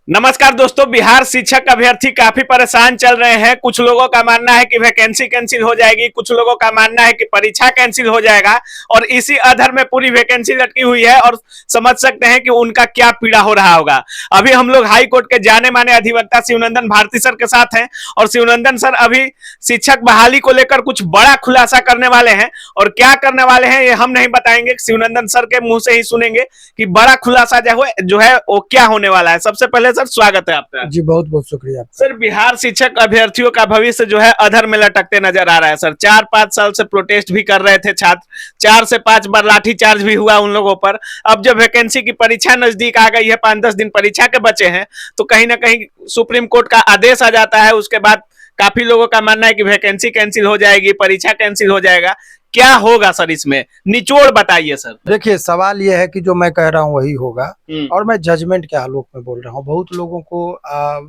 नमस्कार दोस्तों। बिहार शिक्षक अभ्यर्थी काफी परेशान चल रहे हैं। कुछ लोगों का मानना है कि वैकेंसी कैंसिल हो जाएगी, कुछ लोगों का मानना है कि परीक्षा कैंसिल हो जाएगा और इसी अधर में पूरी वैकेंसी लटकी हुई है और समझ सकते हैं कि उनका क्या पीड़ा हो रहा होगा। अभी हम लोग हाई कोर्ट के जाने माने अधिवक्ता शिवनंदन भारती सर के साथ हैं और शिवनंदन सर अभी शिक्षक बहाली को लेकर कुछ बड़ा खुलासा करने वाले हैं और क्या करने वाले हैं ये हम नहीं बताएंगे, शिवनंदन सर के मुंह से ही सुनेंगे कि बड़ा खुलासा जो है वो क्या होने वाला है। सबसे पहले सर स्वागत है आपका। जी बहुत बहुत शुक्रिया आपका। सर, बिहार शिक्षक अभ्यर्थियों का भविष्य जो है अधर में लटकते नजर आ रहा है। सर 4-5 साल से प्रोटेस्ट भी कर रहे थे छात्र, 4 से 5 बार लाठी चार्ज भी हुआ उन लोगों पर। अब जब वैकेंसी की परीक्षा नजदीक आ गई है, 5-10 दिन परीक्षा के बचे हैं, तो कहीं ना कहीं सुप्रीम कोर्ट का आदेश आ जाता है। उसके बाद काफी लोगों का मानना है कि वैकेंसी कैंसिल हो जाएगी, परीक्षा कैंसिल हो जाएगा। क्या होगा सर, इसमें निचोड़ बताइए सर। देखिए, सवाल यह है कि जो मैं कह रहा हूँ वही होगा और मैं जजमेंट के आलोक में बोल रहा हूँ। बहुत लोगों को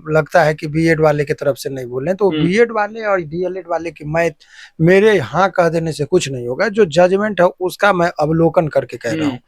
लगता है कि बीएड वाले की तरफ से नहीं बोल रहे, तो बीएड वाले और डीएलएड वाले की मैं मेरे यहाँ कह देने से कुछ नहीं होगा। जो जजमेंट है उसका मैं अवलोकन करके कह रहा हूँ।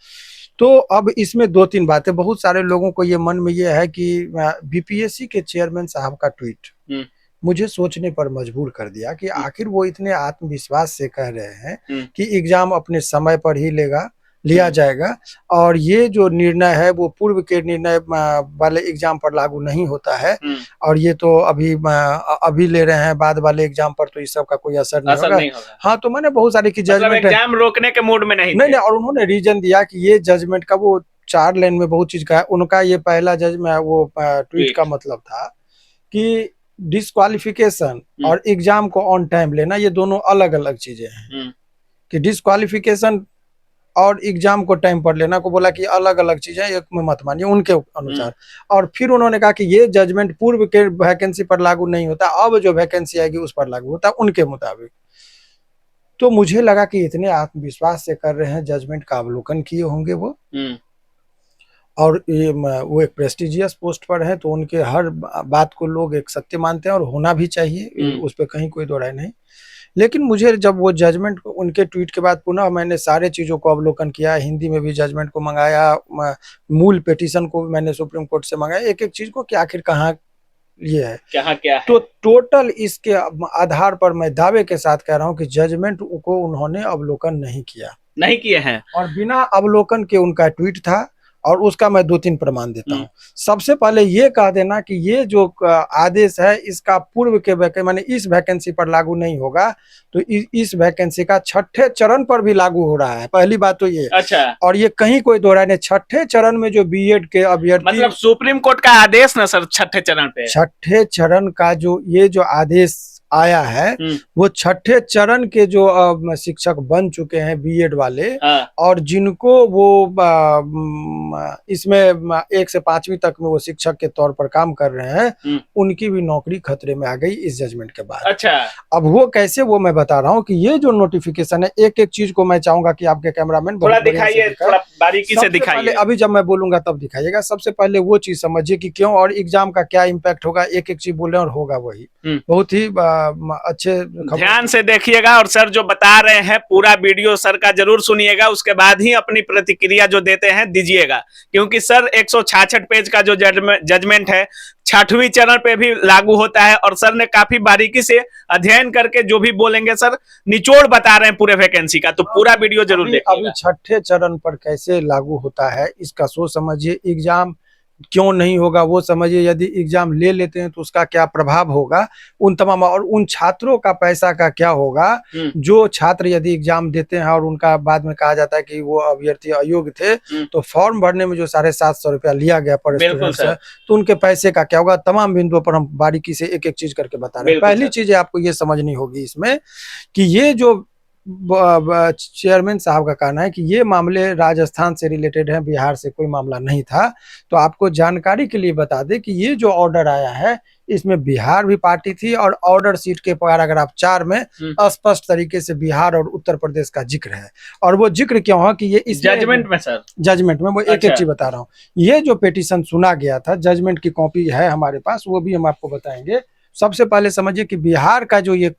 तो अब इसमें 2-3 बातें, बहुत सारे लोगों को ये मन में ये है कि बीपीएससी के चेयरमैन साहब का ट्वीट मुझे सोचने पर मजबूर कर दिया कि आखिर वो इतने आत्मविश्वास से कह रहे हैं कि एग्जाम अपने समय पर ही लिया जाएगा और ये जो निर्णय है वो पूर्व के निर्णय वाले एग्जाम पर लागू नहीं होता है और ये तो अभी ले रहे हैं, बाद वाले एग्जाम पर तो इस सब का कोई असर नहीं होगा। हाँ, तो मैंने बहुत सारे की जजमेंट एग्जाम रोकने के मूड में नहीं नहीं, और उन्होंने रीजन दिया कि ये जजमेंट का वो 4 लाइन में बहुत चीज का है। उनका ये पहला जजमेंट वो ट्वीट का मतलब था कि डिस्क्वालिफिकेशन और एग्जाम को ऑन टाइम लेना ये दोनों अलग अलग चीजें हैं। कि डिस्क्वालिफिकेशन और एग्जाम को टाइम पर लेना को बोला कि अलग अलग चीजें, एक में मत मानिए उनके अनुसार। और फिर उन्होंने कहा कि ये जजमेंट पूर्व के वैकेंसी पर लागू नहीं होता, अब जो वैकेंसी आएगी उस पर लागू होता उनके मुताबिक। तो मुझे लगा कि इतने आत्मविश्वास से कर रहे हैं, जजमेंट का अवलोकन किए होंगे वो और ये वो एक प्रेस्टिजियस पोस्ट पर है, तो उनके हर बात को लोग एक सत्य मानते हैं और होना भी चाहिए, उस पर कहीं कोई दो राय नहीं। लेकिन मुझे जब वो जजमेंट उनके ट्वीट के बाद पुनः मैंने सारे चीज़ों को अवलोकन किया, हिंदी में भी जजमेंट को मंगाया, मूल पिटीशन को मैंने सुप्रीम कोर्ट से मंगाया, एक एक चीज को कि आखिर कहाँ ये है, क्या है। तो टोटल इसके आधार पर मैं दावे के साथ कह रहा हूँ कि जजमेंट को उन्होंने अवलोकन नहीं किए हैं और बिना अवलोकन के उनका ट्वीट था और उसका मैं 2-3 प्रमाण देता हूँ। सबसे पहले ये कह देना कि ये जो आदेश है इसका पूर्व के माने इस वैकेंसी पर लागू नहीं होगा, तो इस वैकेंसी का 6ठे चरण पर भी लागू हो रहा है। पहली बात तो ये। अच्छा। और ये कहीं कोई दो राय नहीं, 6ठे चरण में जो बीएड के अभ्यर्थी, मतलब सुप्रीम कोर्ट का आदेश ना सर, 6ठे चरण पे, 6ठे चरण का जो ये जो आदेश आया है वो 6ठे चरण के जो शिक्षक बन चुके हैं बीएड वाले और जिनको वो इसमें 1 से 5वीं तक में वो शिक्षक के तौर पर काम कर रहे हैं, उनकी भी नौकरी खतरे में आ गई इस जजमेंट के बाद। अच्छा। अब वो कैसे, वो मैं बता रहा हूँ कि ये जो नोटिफिकेशन है, एक एक चीज को मैं चाहूंगा कि आपके कैमरामैन थोड़ा दिखाइए, थोड़ा बारीकी से दिखाइए। अभी जब मैं बोलूंगा तब दिखाइएगा। सबसे पहले वो चीज समझिए कि क्यों और एग्जाम का क्या इम्पैक्ट होगा, एक एक चीज बोल रहे हैं और होगा वही। बहुत ही अच्छे ध्यान से देखिएगा और सर जो बता रहे हैं पूरा वीडियो सर का जरूर सुनिएगा, उसके बाद ही अपनी प्रतिक्रिया जो देते हैं दीजिएगा, क्योंकि सर 166 पेज का जो जजमेंट है 6ठवीं चरण पे भी लागू होता है और सर ने काफी बारीकी से अध्ययन करके जो भी बोलेंगे सर निचोड़ बता रहे हैं पूरे वैकेंसी का, तो पूरा वीडियो जरूर देखिएगा। अभी 6ठे चरण पर कैसे लागू होता है इसका सोच समझिए, एग्जाम क्यों नहीं होगा वो समझिए, यदि एग्जाम ले लेते हैं तो उसका क्या प्रभाव होगा उन तमाम, और उन छात्रों का पैसा का क्या होगा जो छात्र यदि एग्जाम देते हैं और उनका बाद में कहा जाता है कि वो अभ्यर्थी अयोग्य थे, तो फॉर्म भरने में जो 750 रुपया लिया गया पर स्टूडेंट से, तो उनके पैसे का क्या होगा। तमाम बिंदुओं पर हम बारीकी से एक एक चीज करके बता रहे हैं। पहली चीज आपको ये समझनी होगी इसमें कि ये जो चेयरमैन साहब का कहना है कि ये मामले राजस्थान से रिलेटेड हैं, बिहार से कोई मामला नहीं था। तो आपको जानकारी के लिए बता दें कि ये जो ऑर्डर आया है इसमें बिहार भी पार्टी थी और ऑर्डर शीट के पैराग्राफ 4 में स्पष्ट तरीके से बिहार और उत्तर प्रदेश का जिक्र है। और वो जिक्र क्यों है कि ये इस जजमेंट में सर, जजमेंट में वो एक एक चीज बता रहा हूँ। ये जो पिटीशन सुना गया था, जजमेंट की कॉपी है हमारे पास, वो भी हम आपको बताएंगे। सबसे पहले समझिए कि बिहार का जो ये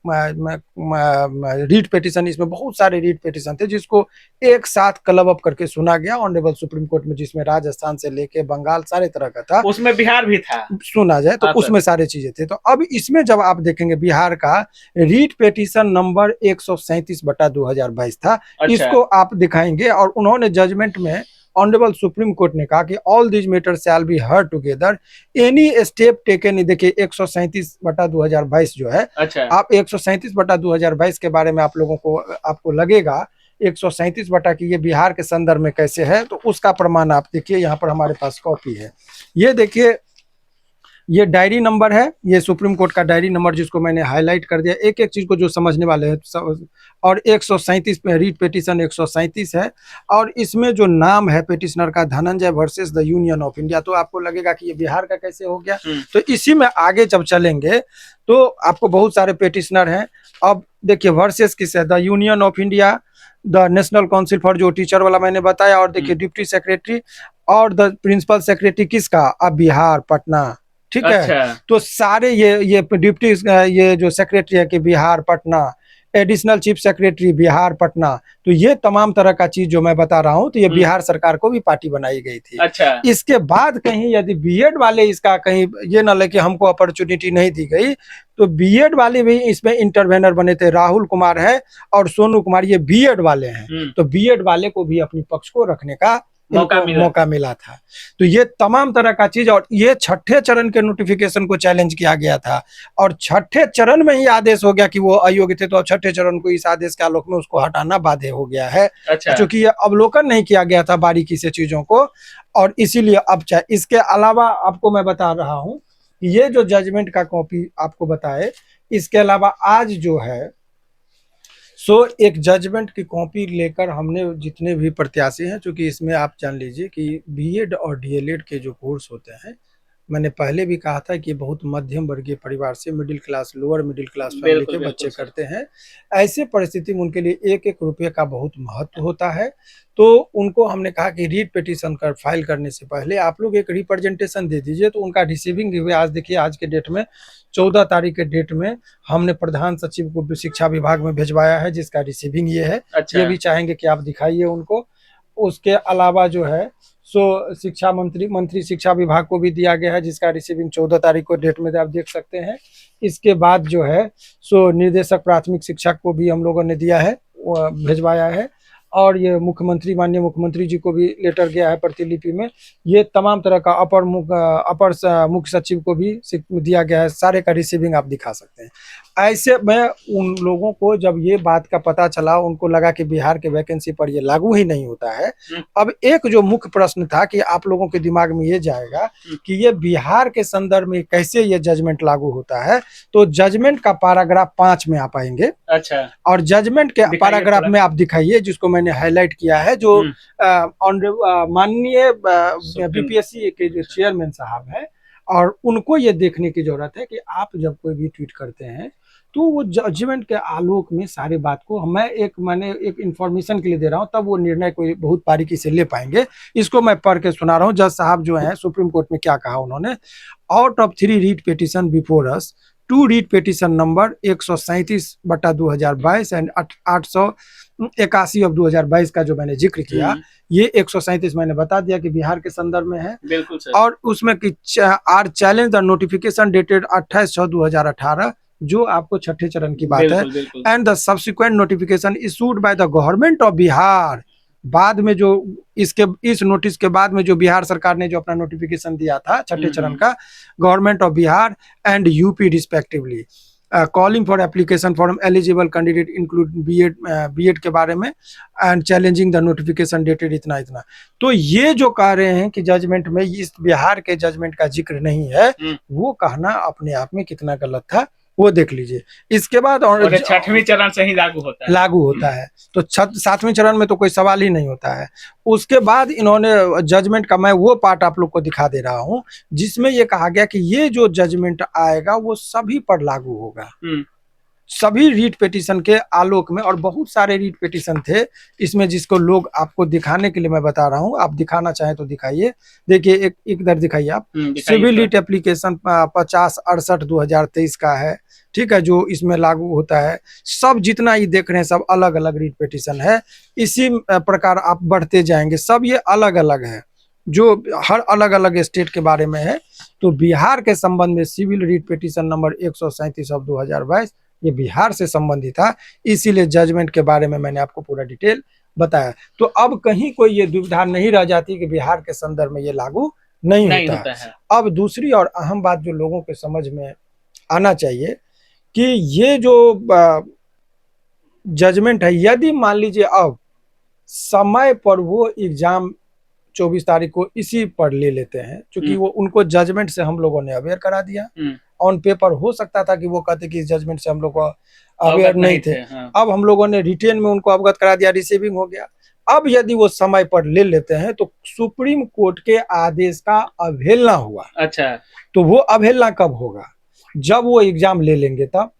रीट पिटीशन, इसमें बहुत सारे रीट पिटीशन थे जिसको एक साथ क्लब अप करके सुना गया ऑनरेबल सुप्रीम कोर्ट में, जिसमें राजस्थान से लेके बंगाल सारे तरह का था, उसमें बिहार भी था सुना जाए तो उसमें सारे चीजें थे। तो अब इसमें जब आप देखेंगे बिहार का रीट पिटीशन नंबर 137/2022 था। इसको आप दिखाएंगे और उन्होंने जजमेंट में ऑनरेबल सुप्रीम कोर्ट ने कहा कि all this matters shall be heard together, any step taken. देखिए 137/2022 जो है, आप 137/2022 के बारे में आप लोगों को आपको लगेगा 137 बटा की ये बिहार के संदर्भ में कैसे है, तो उसका प्रमाण आप देखिए, यहाँ पर हमारे पास कॉपी है। ये देखिए, ये डायरी नंबर है, ये सुप्रीम कोर्ट का डायरी नंबर जिसको मैंने हाईलाइट कर दिया, एक एक चीज को जो समझने वाले हैं। और 137 पे रीट पिटीशन 137 है, और इसमें जो नाम है पिटिशनर का Dhananjay versus the union of India, तो आपको लगेगा कि ये बिहार का कैसे हो गया। तो इसी में आगे जब चलेंगे तो आपको बहुत सारे पिटिशनर हैं। अब देखिए वर्सेस किस है, the union of India, the national council for, जो टीचर वाला मैंने बताया, और देखिए डिप्टी सेक्रेटरी और द प्रिंसिपल सेक्रेटरी किसका, अब बिहार पटना, ठीक है। तो सारे ये डिप्टी ये जो सेक्रेटरी है कि Bihar Patna, additional chief secretary Bihar Patna, तो ये तमाम तरह का चीज जो मैं बता रहा हूँ, तो ये बिहार सरकार को भी पार्टी बनाई गई थी। इसके बाद कहीं यदि बीएड वाले इसका कहीं ये ना ले कि हमको अपॉर्चुनिटी नहीं दी गई, तो बीएड वाले भी इसमें इंटरवेनर बने थे। राहुल कुमार है और सोनू कुमार, ये बीएड वाले हैं, तो बीएड वाले को भी अपनी पक्ष को रखने का मौका मिला था। तो ये तमाम तरह का चीज, और ये छठे चरण के नोटिफिकेशन को चैलेंज किया गया था, और छठे चरण में ही आदेश हो गया कि वो अयोग्य थे, तो छठे चरण को इस आदेश के आलोक में उसको हटाना बाध्य हो गया है। क्योंकि ये अवलोकन नहीं किया गया था बारीकी से चीजों को, और इसीलिए अब चाहे इसके अलावा आपको मैं बता रहा हूँ, ये जो जजमेंट का कॉपी आपको बताए, इसके अलावा आज जो है सो एक जजमेंट की कॉपी लेकर हमने जितने भी प्रत्याशी हैं, क्योंकि इसमें आप जान लीजिए कि बीएड और डीएलएड के जो कोर्स होते हैं, मैंने पहले भी कहा था कि बहुत मध्यम वर्गीय परिवार से, middle class, lower middle class family के बच्चे करते हैं। ऐसे परिस्थिति में उनके लिए एक एक रुपये का बहुत महत्व होता है। तो उनको हमने कहा कि रीट पिटीशन कर फाइल करने से पहले आप लोग एक रिप्रेजेंटेशन दे दीजिए, तो उनका रिसीविंग हुए। आज देखिए, आज के डेट में 14 तारीख के डेट में हमने प्रधान सचिव को शिक्षा विभाग में भिजवाया है, जिसका रिसीविंग ये है। ये भी चाहेंगे कि आप दिखाइए उनको। उसके अलावा जो है सो शिक्षा मंत्री शिक्षा विभाग को भी दिया गया है, जिसका रिसीविंग 14 तारीख को डेट में आप देख सकते हैं। इसके बाद जो है सो निर्देशक प्राथमिक शिक्षा को भी हम लोगों ने दिया है, भिजवाया है, और ये मुख्यमंत्री, माननीय मुख्यमंत्री जी को भी लेटर गया है प्रतिलिपि में। ये तमाम तरह का अपर मुख्य सचिव को भी दिया गया है, सारे का रिसीविंग आप दिखा सकते हैं। ऐसे में उन लोगों को जब ये बात का पता चला, उनको लगा कि बिहार के वैकेंसी पर ये लागू ही नहीं होता है। अब एक जो मुख्य प्रश्न था कि आप लोगों के दिमाग में ये जाएगा कि ये बिहार के संदर्भ में कैसे ये जजमेंट लागू होता है, तो जजमेंट का पैराग्राफ 5 में आप आएंगे। और जजमेंट के पैराग्राफ में आप दिखाइए, जिसको मैंने हाईलाइट किया है, जो माननीय बीपीएससी के जो चेयरमैन साहब है, और उनको ये देखने की जरूरत है कि आप जब कोई भी ट्वीट करते हैं तो वो जजमेंट के आलोक में सारी बात को मैंने एक इंफॉर्मेशन के लिए दे रहा हूँ, तब वो निर्णय कोई बहुत बारीकी से ले पाएंगे। इसको मैं पढ़ के सुना रहा हूँ। जज साहब जो हैं सुप्रीम कोर्ट में क्या कहा उन्होंने, out of 3 writ petition before us, 2 writ petition number 137/2022 and 881 of 2022 का जो मैंने जिक्र किया, ये 137 मैंने बता दिया कि बिहार के संदर्भ में है। बिल्कुल सर। और उसमें are challenge the notification dated 28/6/2018, जो आपको छठे चरण की बात है, and the subsequent notification issued by the government of Bihar. बाद में जो इस नोटिस के बाद में जो बिहार सरकार ने जो अपना नोटिफिकेशन दिया था छठे चरण का, government of Bihar and UP respectively, calling for application for eligible candidate include BEd के बारे में, and challenging the notification dated इतना। तो ये जो कह रहे हैं कि जजमेंट में इस बिहार के जजमेंट का जिक्र नहीं है, वो कहना अपने आप में कितना गलत था, वो देख लीजिए। इसके बाद और छठवीं चरण से ही लागू होता है। तो 7वें चरण में तो कोई सवाल ही नहीं होता है। उसके बाद इन्होंने जजमेंट का, मैं वो पार्ट आप लोग को दिखा दे रहा हूँ, जिसमें ये कहा गया कि ये जो जजमेंट आएगा वो सभी पर लागू होगा। सभी रीट पिटीशन के आलोक में, और बहुत सारे रीट पिटीशन थे इसमें जिसको लोग आपको दिखाने के लिए मैं बता रहा हूं, आप दिखाना चाहें तो दिखाइए। देखिए एक इधर दिखाइए आप, सिविल रीट एप्लीकेशन 5068/2023 का है, ठीक है, जो इसमें लागू होता है। सब जितना ये देख रहे हैं सब अलग अलग रीट पिटीशन है। इसी प्रकार आप बढ़ते जाएंगे, सब ये अलग अलग है जो हर अलग अलग स्टेट के बारे में है। तो बिहार के संबंध में सिविल रीट पिटीशन नंबर 137/2022 ये बिहार से संबंधित था, इसीलिए जजमेंट के बारे में मैंने आपको पूरा डिटेल बताया। तो अब कहीं कोई ये दुविधा नहीं रह जाती कि बिहार के संदर्भ में ये लागू नहीं होता है। अब दूसरी और अहम बात जो लोगों के समझ में आना चाहिए कि ये जो जजमेंट है, यदि मान लीजिए अब समय पर वो एग्जाम 24 तारीख को इसी पर ले लेते हैं, क्योंकि वो उनको जजमेंट से हम लोगों ने अवेयर करा दिया। ऑन पेपर हो सकता था कि वो कहते कि इस जजमेंट से हम लोग को अवेयर नहीं थे, हाँ। अब हम लोगों ने रिटेन में उनको अवगत करा दिया, रिसीविंग हो गया। अब यदि वो समय पर ले लेते हैं तो सुप्रीम कोर्ट के आदेश का अवहेलना हुआ। अच्छा, तो वो अवहेलना कब होगा? जब वो एग्जाम ले लेंगे तब।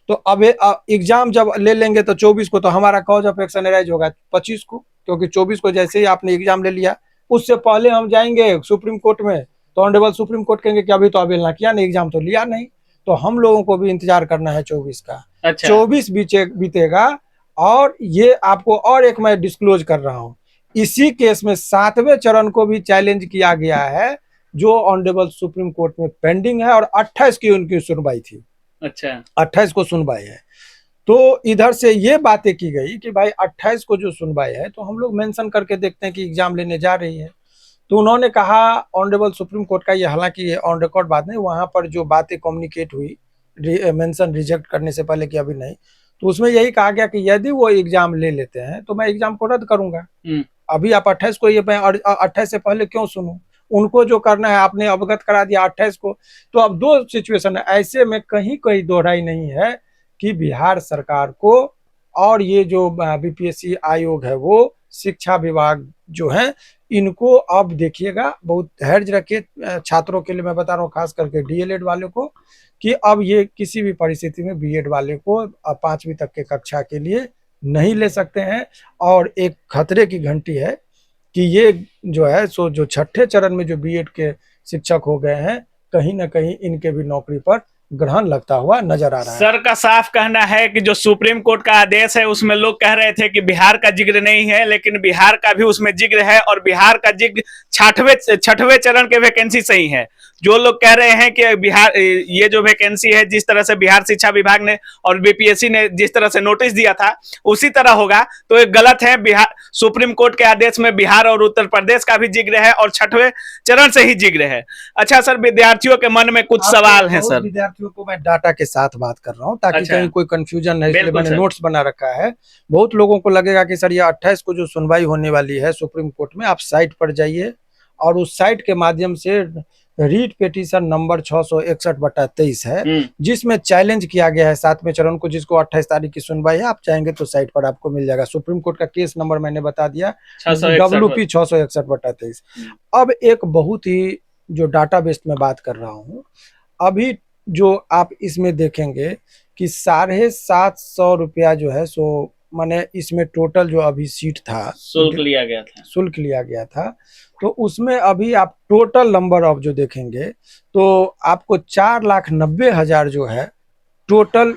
तो अब एग्जाम जब ले लेंगे तो 24 को तो हमारा कॉज ऑफ एक्शन अराइज होगा 25 को, क्योंकि 24 को जैसे ही आपने एग्जाम ले लिया उससे पहले हम जाएंगे सुप्रीम कोर्ट में, तो ऑनरेबल सुप्रीम कोर्ट कहेंगे कि अभी तो अवहेलना किया नहीं, एग्जाम तो लिया नहीं। तो हम लोगों को भी इंतजार करना है 24 का। अच्छा। 24 बीतेगा। और ये आपको और एक मैं डिस्क्लोज कर रहा हूँ, इसी केस में 7वें चरण को भी चैलेंज किया गया है, जो ऑनरेबल सुप्रीम कोर्ट में पेंडिंग है, और 28 की उनकी सुनवाई थी। अच्छा, 28 को सुनवाई है। तो इधर से ये बातें की गई कि भाई 28 को जो सुनवाई है तो हम लोग मेंशन करके देखते हैं कि एग्जाम लेने जा रही है। तो उन्होंने कहा ऑनरेबल सुप्रीम कोर्ट का, ये हालांकि ये ऑन रिकॉर्ड बात नहीं, वहां पर जो बातें कम्युनिकेट हुई मेंशन रिजेक्ट करने से पहले कि अभी नहीं, तो उसमें यही कहा गया कि यदि वो एग्जाम ले लेते हैं तो मैं एग्जाम को रद्द करूंगा। अभी आप 28 को, ये 28 से पहले क्यों सुनूं? उनको जो करना है आपने अवगत करा दिया 28 को। तो अब दो सिचुएशन है, ऐसे में कहीं कोई दोहराई नहीं है कि बिहार सरकार को और ये जो बीपीएससी आयोग है वो शिक्षा विभाग जो है, इनको अब देखिएगा, बहुत धैर्य रखिए छात्रों के लिए मैं बता रहा हूँ, खास करके डीएलएड वाले को, कि अब ये किसी भी परिस्थिति में बीएड वाले को 5वीं तक के कक्षा के लिए नहीं ले सकते हैं। और एक खतरे की घंटी है कि ये जो है सो जो 6ठे चरण में जो बीएड के शिक्षक हो गए हैं, कहीं ना कहीं इनके भी नौकरी पर ग्रहण लगता हुआ नजर आ रहा है। सर का साफ कहना है कि जो सुप्रीम कोर्ट का आदेश है उसमें लोग कह रहे थे कि बिहार का जिक्र नहीं है, लेकिन बिहार का भी उसमें जिक्र है, और बिहार का जिक्र 6ठवें चरण के वैकेंसी सही है। जो लोग कह रहे हैं कि बिहार ये जो वैकेंसी है, जिस तरह से बिहार शिक्षा विभाग ने और बीपीएससी ने जिस तरह से नोटिस दिया था उसी तरह होगा, तो ये गलत है। बिहार सुप्रीम कोर्ट के आदेश में बिहार और उत्तर प्रदेश का भी जिक्र है और 6ठवें चरण से ही जिक्र है। अच्छा सर, विद्यार्थियों के मन में कुछ सवाल है सर। विद्यार्थियों को मैं डाटा के साथ बात कर रहा हूँ ताकि कहीं कोई कंफ्यूजन नहीं, इसलिए मैंने नोट्स बना रखा है। बहुत लोगों को लगेगा कि सर ये 28 को जो सुनवाई होने वाली है सुप्रीम कोर्ट में, आप साइट पर जाइए और उस साइट के माध्यम से रीट पिटीशन नंबर 661/23 है, जिसमें चैलेंज किया गया है 7वें चरण को, जिसको 28 तारीख की सुनवाई है। आप चाहेंगे तो साइट पर आपको मिल जाएगा। सुप्रीम कोर्ट का केस नंबर मैंने बता दिया, WP 661/23। अब एक बहुत ही जो डाटाबेस में बात कर रहा हूँ, अभी जो आप इसमें देखेंगे कि 750 रुपया जो है सो माने इसमें टोटल जो अभी सीट था, शुल्क लिया गया था। तो उसमें अभी आप टोटल नंबर ऑफ जो देखेंगे तो आपको 4,90,000 जो है टोटल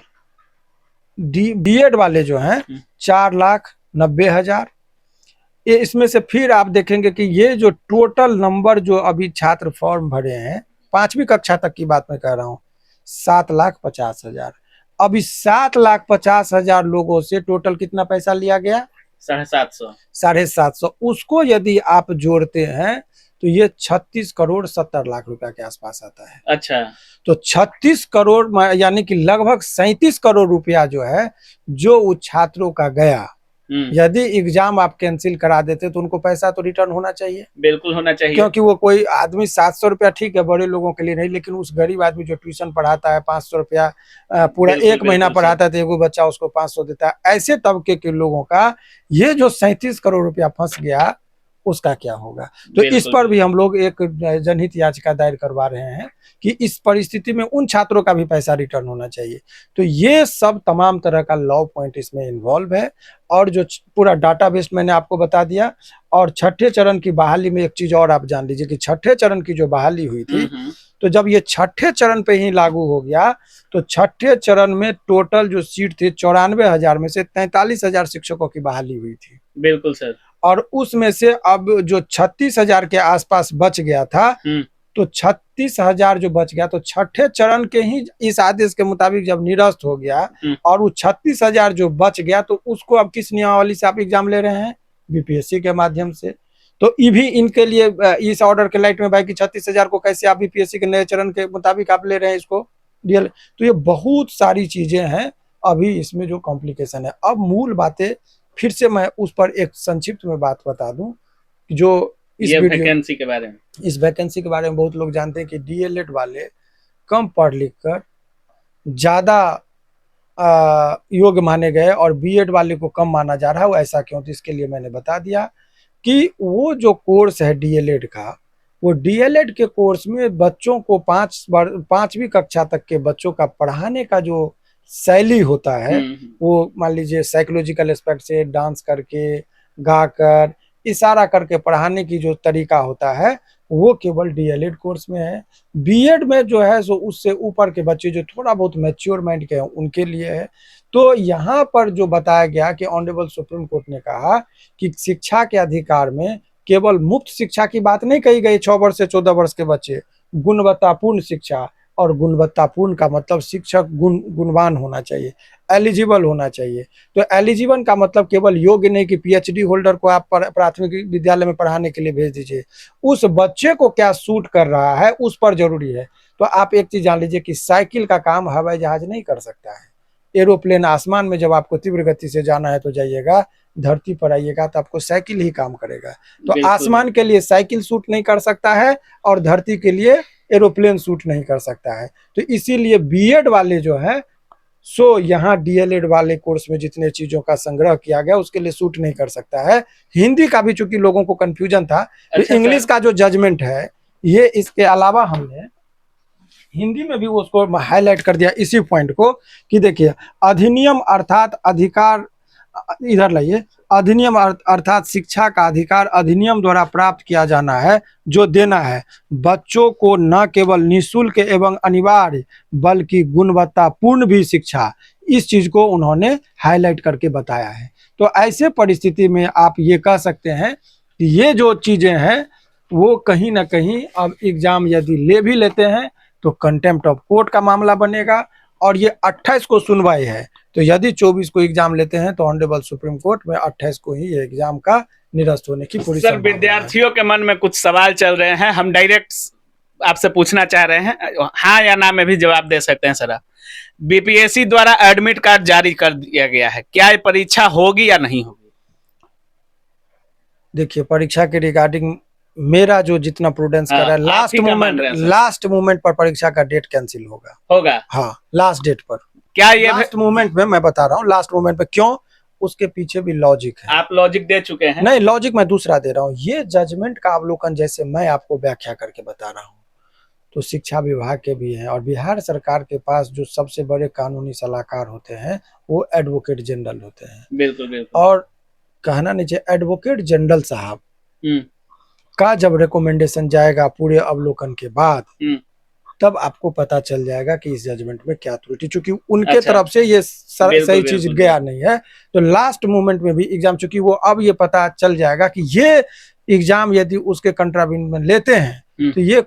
बीएड वाले जो हैं 4,90,000। ये इसमें से फिर आप देखेंगे कि ये जो टोटल नंबर जो अभी छात्र फॉर्म भरे हैं 5वीं कक्षा तक की बात मैं कह रहा हूँ, 7,50,000। अभी 7,50,000 लोगों से टोटल कितना पैसा लिया गया? 750। उसको यदि आप जोड़ते हैं तो ये 36 करोड़ 70 लाख रुपया के आसपास आता है। अच्छा, तो 36 करोड़ यानी कि लगभग 37 करोड़ रुपया जो है जो उस छात्रों का गया, यदि एग्जाम आप कैंसिल करा देते तो उनको पैसा तो रिटर्न होना चाहिए। बिल्कुल होना चाहिए, क्योंकि वो कोई आदमी 700 रुपया ठीक है बड़े लोगों के लिए नहीं, लेकिन उस गरीब आदमी जो ट्यूशन पढ़ाता है 500 रुपया पूरा एक महीना पढ़ाता है, तो एगो बच्चा उसको 500 देता है, ऐसे तबके के लोगों का ये जो 37 करोड़ रुपया फंस गया, उसका क्या होगा। तो इस पर भी हम लोग एक जनहित याचिका दायर करवा रहे हैं कि इस परिस्थिति में उन छात्रों का भी पैसा रिटर्न होना चाहिए। तो ये सब तमाम तरह का लॉ पॉइंट इसमें इन्वॉल्व है, और जो पूरा डाटाबेस मैंने आपको बता दिया। और छठे चरण की बहाली में एक चीज और आप जान लीजिए कि छठे चरण की जो बहाली हुई थी, तो जब ये छठे चरण पे ही लागू हो गया, तो छठे चरण में टोटल जो सीट थी 94,000 में से 43,000 शिक्षकों की बहाली हुई थी। बिल्कुल सर। और उसमें से अब जो 36,000 के आसपास बच गया था, तो 36,000 जो बच गया, तो छठे चरण के ही इस आदेश के मुताबिक जब निरस्त हो गया, और वो 36,000 जो बच गया, तो उसको अब किस नियमावली से आप एग्जाम ले रहे हैं? बीपीएससी के माध्यम से। तो ये भी इनके लिए इस ऑर्डर के लाइट में भाई कि 36,000 को कैसे आप बीपीएससी के नए चरण के मुताबिक आप ले रहे हैं इसको डीएल। तो ये बहुत सारी चीजें हैं अभी इसमें जो कॉम्प्लिकेशन है। अब मूल बातें फिर से मैं उस पर एक संक्षिप्त में बात बता दूं, जो इस वैकेंसी के बारे में, इस वैकेंसी के बारे में बहुत लोग जानते हैं कि डीएलएड वाले कम पढ़ लिख कर ज्यादा योग्य माने गए और बीएड वाले को कम माना जा रहा है। वो ऐसा क्यों? तो इसके लिए मैंने बता दिया कि वो जो कोर्स है डीएलएड का, वो डीएलएड के कोर्स में बच्चों को 5वीं कक्षा तक के बच्चों का पढ़ाने का जो शैली होता है, वो मान लीजिए साइकोलॉजिकल एस्पेक्ट से डांस करके, गाकर, इशारा करके पढ़ाने की जो तरीका होता है, वो केवल डीएलएड कोर्स में है। बीएड में जो है सो उससे ऊपर के बच्चे जो थोड़ा बहुत मैच्योर माइंड के हैं उनके लिए है। तो यहाँ पर जो बताया गया कि ऑनरेबल सुप्रीम कोर्ट ने कहा कि शिक्षा के अधिकार में केवल मुफ्त शिक्षा की बात नहीं कही गई 6 वर्ष से 14 वर्ष के बच्चे, गुणवत्तापूर्ण शिक्षा। और गुणवत्तापूर्ण का मतलब शिक्षक गुणवान होना चाहिए, एलिजिबल होना चाहिए। तो एलिजिबल का मतलब केवल योग्य नहीं कि पीएचडी होल्डर को आप प्राथमिक विद्यालय में पढ़ाने के लिए भेज दीजिए, उस बच्चे को क्या सूट कर रहा है उस पर जरूरी है। तो आप एक चीज जान लीजिए कि साइकिल का काम हवाई जहाज नहीं कर सकता है। एरोप्लेन आसमान में जब आपको तीव्र गति से जाना है तो जाइएगा, धरती पर आइएगा तो आपको साइकिल ही काम करेगा। तो आसमान के लिए साइकिल सूट नहीं कर सकता है और धरती के लिए एरोप्लेन सूट नहीं कर सकता है। तो इसीलिए बीएड वाले जो है सो यहाँ डीएलएड वाले कोर्स में जितने चीजों का संग्रह किया गया उसके लिए सूट नहीं कर सकता है। हिंदी का भी चूंकि लोगों को कंफ्यूजन था, तो इंग्लिश का जो जजमेंट है ये, इसके अलावा हमने हिंदी में भी उसको हाईलाइट कर दिया इसी पॉइंट को कि देखिए, अधिनियम अर्थात अधिकार, इधर लाइए, अधिनियम अर्थात शिक्षा का अधिकार अधिनियम द्वारा प्राप्त किया जाना है, जो देना है बच्चों को न केवल निःशुल्क एवं अनिवार्य बल्कि गुणवत्तापूर्ण भी शिक्षा। इस चीज को उन्होंने हाईलाइट करके बताया है। तो ऐसे परिस्थिति में आप ये कह सकते हैं कि ये जो चीजें हैं वो कहीं ना कहीं अब एग्जाम यदि ले भी लेते हैं तो कंटेम्प्ट ऑफ कोर्ट का मामला बनेगा। और ये 28 को सुनवाई है, तो यदि 24 को एग्जाम लेते हैं तो ऑनरेबल सुप्रीम कोर्ट में 28 को ही ये एग्जाम का निरस्त होने की पूरी संभावना है। विद्यार्थियों के मन में कुछ सवाल चल रहे हैं, हम डायरेक्ट आपसे पूछना चाह रहे हैं, हाँ या ना में भी जवाब दे सकते हैं सर। बीपीएससी द्वारा एडमिट कार्ड जारी कर दिया गया है, क्या ये परीक्षा होगी या नहीं होगी? देखिए, परीक्षा के रिगार्डिंग मेरा जो जितना प्रूडेंस कर रहा है, लास्ट मोमेंट पर परीक्षा का डेट कैंसिल होगा। हाँ, लास्ट डेट पर। क्या ये लास्ट मोमेंट में मैं बता रहा हूँ, लास्ट मोमेंट पे क्यों, उसके पीछे भी लॉजिक है। आप लॉजिक दे चुके हैं? नहीं, लॉजिक मैं दूसरा दे रहा हूँ। ये जजमेंट का अवलोकन जैसे मैं आपको व्याख्या करके बता रहा हूँ, तो शिक्षा विभाग के भी हैं, और बिहार सरकार के पास जो सबसे बड़े कानूनी सलाहकार होते हैं वो एडवोकेट जनरल होते हैं। बिल्कुल। और कहना नहीं चाहिए, एडवोकेट जनरल साहब का जब रिकमेंडेशन जाएगा पूरे अवलोकन के बाद, तब आपको पता चल जाएगा कि इस जजमेंट में क्या त्रुटि, चूंकि उनके तरफ से ये सही चीज गया नहीं है। तो लास्ट मोमेंट में भी एग्जाम, चूंकि वो अब ये पता चल जाएगा कि ये एग्जाम यदि उसके कंट्राविन में लेते हैं तो ये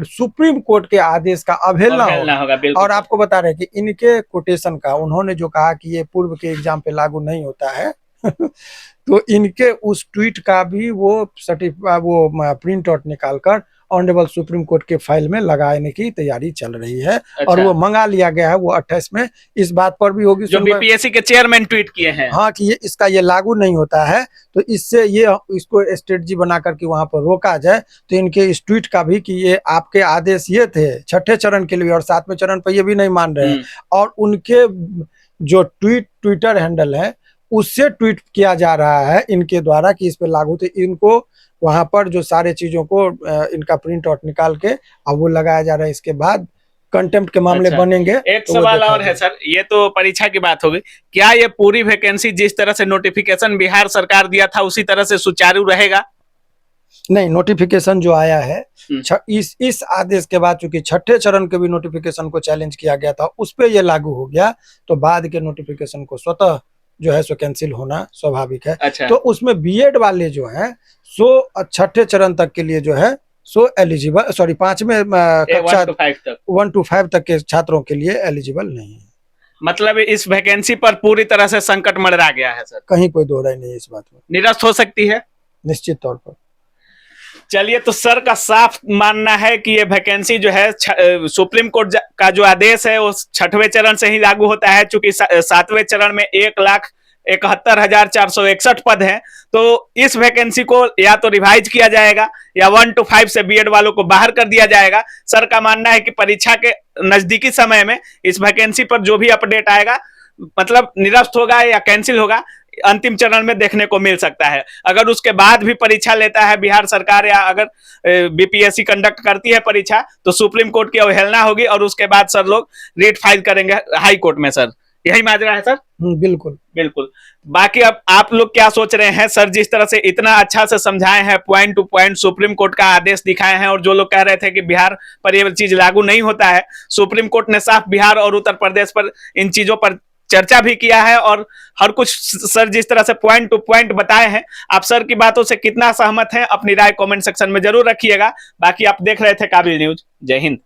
सुप्रीम कोर्ट के आदेश का अवहेलना होगा। और आपको बता रहे कि इनके कोटेशन का, उन्होंने जो कहा कि ये पूर्व के एग्जाम पे लागू नहीं होता है तो इनके उस ट्वीट का भी वो प्रिंट आउट निकालकर ऑनरेबल सुप्रीम कोर्ट के फाइल में लगाने की तैयारी चल रही है। अच्छा। और वो मंगा लिया गया है, वो 28 में इस बात पर भी होगी, जो बीपीएससी के चेयरमैन ट्वीट किए हैं, हाँ, कि ये इसका ये लागू नहीं होता है, तो इससे ये इसको स्ट्रेटजी बना करके वहां पर रोका जाए। तो इनके इस ट्वीट का भी कि ये आपके आदेश ये थे छठे चरण के लिए और 7वें चरण पर ये भी नहीं मान रहे हैं, और उनके जो ट्विटर हैंडल है उससे ट्वीट किया जा रहा है इनके द्वारा कि इस पे लागू, तो इनको वहां पर जो सारे चीजों को इनका प्रिंट आउट निकाल के अब वो लगाया जा रहा है। इसके बाद कंटेम्प्ट के मामले अच्छा। बनेंगे एक तो वो सवाल देखा और है जाएगा। सर, ये तो परीक्षा की बात होगी, क्या ये पूरी वैकेंसी जिस तरह से नोटिफिकेशन बिहार सरकार दिया था उसी तरह से सुचारू रहेगा? नहीं, नोटिफिकेशन जो आया है हम्म। इस आदेश के बाद, चूंकि छठे चरण के भी नोटिफिकेशन को चैलेंज किया गया था, उस पे ये लागू हो गया, तो बाद के नोटिफिकेशन को स्वतः जो है सो कैंसिल होना स्वाभाविक है। अच्छा। तो उसमें बीएड वाले जो हैं सो छठे चरण तक के लिए जो है सो एलिजिबल, सॉरी पांचवें कक्षा 1 to 5 तक, 1 to 5 तक के छात्रों के लिए एलिजिबल नहीं है। मतलब इस वैकेंसी पर पूरी तरह से संकट मंडरा गया है सर, कहीं कोई दो राय नहीं है इस बात में, निरस्त हो सकती है। निश्चित तौर पर। चलिए, तो सर का साफ मानना है कि ये वैकेंसी जो है सुप्रीम कोर्ट का जो आदेश है वो छठवें चरण से ही लागू होता है, चूंकि सातवें चरण में 1,71,461 पद हैं। तो इस वैकेंसी को या तो रिवाइज किया जाएगा या 1 to 5 से बीएड वालों को बाहर कर दिया जाएगा। सर का मानना है कि परीक्षा के नजदीकी समय में इस वैकेंसी पर जो भी अपडेट आएगा, मतलब निरस्त होगा या कैंसिल होगा, अंतिम चरण में देखने को मिल सकता है। अगर उसके बाद भी परीक्षा लेता है बिहार सरकार, या अगर बीपीएससी कंडक्ट करती है परीक्षा, तो सुप्रीम कोर्ट की अवहेलना होगी और उसके बाद सर लोग रीट फाइल करेंगे हाई कोर्ट में। सर यही माजरा है सर? बिल्कुल बिल्कुल। बाकी अब आप लोग क्या सोच रहे हैं? सर जिस तरह से इतना अच्छा से समझाए हैं, point two point supreme court का आदेश दिखाए हैं, और जो लोग कह रहे थे कि बिहार पर ये चीज लागू नहीं होता है, सुप्रीम कोर्ट ने साफ बिहार और उत्तर प्रदेश पर इन चीजों पर चर्चा भी किया है, और हर कुछ सर जिस तरह से पॉइंट टू पॉइंट बताए हैं, आप सर की बातों से कितना सहमत हैं अपनी राय कमेंट सेक्शन में जरूर रखिएगा। बाकी आप देख रहे थे काबिल न्यूज। जय हिंद।